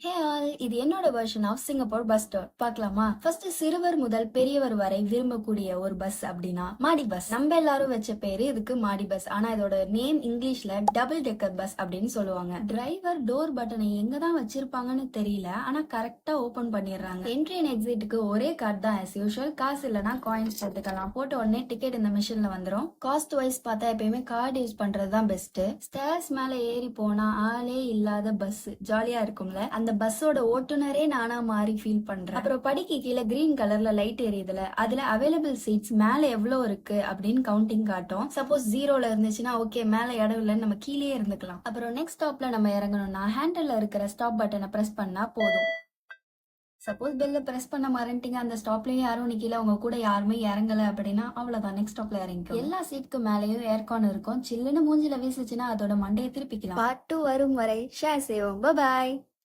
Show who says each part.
Speaker 1: ஹே all, இது என்னோட version of Singapore bus stop. பார்க்கலாமா? ஃபர்ஸ்ட் சிறுவர் முதல் பெரியவர் வரை விரும்பக்கூடிய ஒரு பஸ் அப்படின்னா மாடி பஸ். நம்ம எல்லாரும் வச்ச பேரு இதுக்கு மாடி பஸ். ஆனா இதோட நேம் இங்கிலீஷ்ல டபுள் டெக்கர் பஸ் அப்படின்னு சொல்லுவாங்க. டிரைவர் டோர் பட்டனை எங்க தான் வச்சிருப்பாங்கன்னு தெரியல, ஆனா கரெக்டா ஓபன் பண்ணிடுறாங்க. என்ட்ரி அண்ட் எக்ஸிட்டுக்கு ஒரே கார்டு தான் as usual. காசு இல்லைன்னா காயின்ஸ் எடுத்துக்கலாம். போட்ட உடனே டிக்கெட் இந்த மிஷின்ல வந்துடும். காஸ்ட் வைஸ் பார்த்தா எப்பயுமே கார்டு யூஸ் பண்றது தான் பெஸ்ட். ஸ்டேர்ஸ் மேல ஏறி போனா ஆளே இல்லாத பஸ் ஜாலியா இருக்கும்ல. அந்த பஸ்ஸோட ஓட்டுநரே நானா மாறி ஃபீல் பண்றேன். அப்புறம் படிக்கு கீழே கிரீன் கலர்ல லைட் எரியுதுல, அதுல அவைலபிள் சீட்ஸ் மேல எவ்வளவு இருக்கு அப்படின்னு கவுண்டிங் காட்டும். சப்போஸ் ஜீரோல இருந்துச்சுன்னா ஓகே, மேல இடம் இல்லைன்னு நம்ம கீழே இருந்துக்கலாம். அப்புறம் நெக்ஸ்ட் ஸ்டாப்ல நம்ம இறங்கணும்னா ஹேண்டில் இருக்கிற ஸ்டாப் பட்டனை பிரஸ் பண்ணா போதும். சப்போஸ் பெல்ல பிரஸ் பண்ண மறந்துட்டீங்க, அந்த ஸ்டாப்லயும் யாரும் நிக்கல, உங்க கூட யாருமே இறங்கல அப்படின்னா அவ்வளவுதான், நெக்ஸ்ட் ஸ்டாப்ல இறங்கிக்கும். எல்லா சீட்டுக்கு மேலேயும் ஏர்கான் இருக்கும். சில்லுன்னு மூஞ்சில வீசுச்சுன்னா அதோட மண்டையை திருப்பிக்கலாம். பார்ட் 2 வரும் வரை ஷேர் செய்வோம். பாய்.